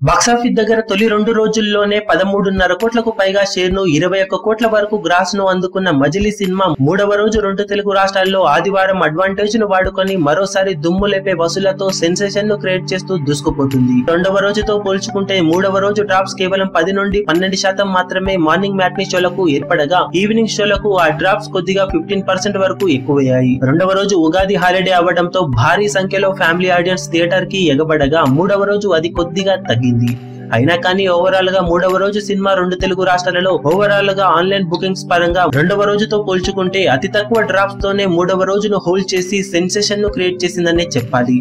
Box office దగ్గర తొలి 2 రోజుల్లోనే 13.5 కోట్లకు పైగా షేర్ను 21 కోట్ల వరకు గ్రాస్ ను అందుకున్న మజిలీ సినిమా మూడవ రోజు 2 తెలుగు రాష్ట్రాల్లో ఆదివారం అడ్వాంటేజ్ ను వాడుకొని మరోసారి దుమ్ము లేపే వసూళ్లతో సెన్సేషన్ ను క్రియేట్ చేస్తూ దూసుకుపోతుంది. రెండవ రోజుతో పోల్చుకుంటే మూడవ రోజు డ్రాప్స్ కేవలం 10 నుండి 12% మాత్రమే మార్నింగ్ మ్యాట్నీ షోలకు ఏర్పడగా ఈవినింగ్ షోలకు ఆ డ్రాప్స్ కొద్దిగా 15% వరకు ఎక్కువయ్యాయి. రెండవ రోజు ఉగాది హాలిడే అవ్వడంతో భారీ సంఖ్యలో ఫ్యామిలీ ఆడియన్స్ థియేటర్ కి ఎగబడగా మూడవ రోజు అది కొద్దిగా తగ్గింది. అయినా కానీ ఓవరాల్ గా మూడవ రోజు సినిమా 2 తెలుగు రాష్ట్రాలలో ఓవరాల్ గా ఆన్లైన్ బుకింగ్స్ పరంగా రెండవ రోజుతో పోల్చుకుంటే అతి తక్కువ డ్రాప్స్ తోనే మూడవ రోజును హోల్డ్ చేసి సెన్సేషన్ ను క్రియేట్ చేసిందనే చెప్పాలి.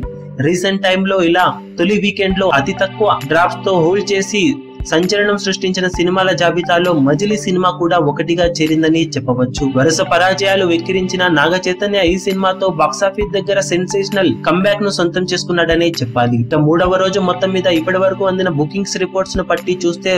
రీసెంట్ టైమ్ లో ఇలా తొలి వీకెండ్ లో అతి తక్కువ డ్రాప్స్ తో హోల్డ్ చేసి సంచలనం సృష్టించిన సినిమాల జాబితాలో మజిలీ సినిమా కూడా ఒకటిగా చేరిందని చెప్పవచ్చు. వరుస పరాజయాలు వెక్కిరించిన నాగ చైతన్య ఈ సినిమాతో బాక్సాఫీస్ దగ్గర సెన్సేషనల్ కంబ్యాక్ ను సొంతం చేసుకున్నాడనే చెప్పాలి. ఇక మూడవ రోజు మొత్తం మీద ఇప్పటి వరకు అందిన బుకింగ్స్ రిపోర్ట్స్ ను బట్టి చూస్తే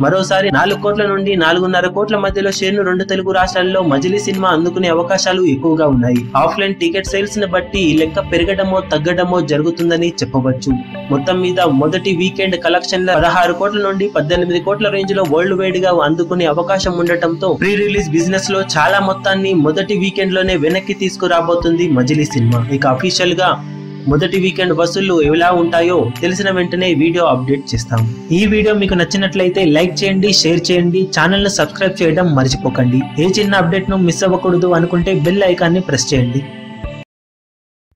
మరోసారి 4 కోట్ల నుండి 4.5 కోట్ల మధ్యలో షేర్ను 2 తెలుగు రాష్ట్రాల్లో మజిలీ సినిమా అందుకునే అవకాశాలు ఎక్కువగా ఉన్నాయి. ఆఫ్లైన్ టికెట్ సేల్స్ ని బట్టి ఈ లెక్క పెరగడమో తగ్గడమో జరుగుతుందని చెప్పవచ్చు. మొత్తం మీద మొదటి వీకెండ్ కలెక్షన్ల 16 కోట్ల నుండి 18 కోట్ల రేంజ్ లో వరల్డ్ వైడ్ గా అందుకునే అవకాశం ఉండటంతో ప్రీ రిలీజ్ బిజినెస్ లో చాలా మొత్తాన్ని మొదటి వీకెండ్ లోనే వెనక్కి తీసుకురాబోతుంది మజిలీ సినిమా. ఇక అఫీషియల్ గా మొదటి వీకెండ్ వసూళ్లు ఎలా ఉంటాయో తెలిసిన వెంటనే వీడియో అప్డేట్ చేస్తాం. ఈ వీడియో మీకు నచ్చినట్లయితే లైక్ చేయండి, షేర్ చేయండి, ఛానల్ ను సబ్స్క్రైబ్ చేయడం మర్చిపోకండి. ఏ చిన్న అప్డేట్ ను మిస్ అవ్వకూడదు అనుకుంటే బెల్ ఐకాన్ ని ప్రెస్ చేయండి.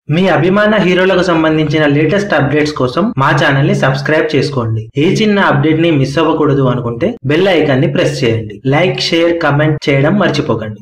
మీ అభిమాన హీరోలకు సంబంధించిన లేటెస్ట్ అప్డేట్స్ కోసం మా ఛానల్ ని సబ్స్క్రైబ్ చేసుకోండి. ఏ చిన్న అప్డేట్ ని మిస్ అవ్వకూడదు అనుకుంటే బెల్ ఐకాన్ ని ప్రెస్ చేయండి. లైక్, షేర్, కమెంట్ చేయడం మర్చిపోకండి.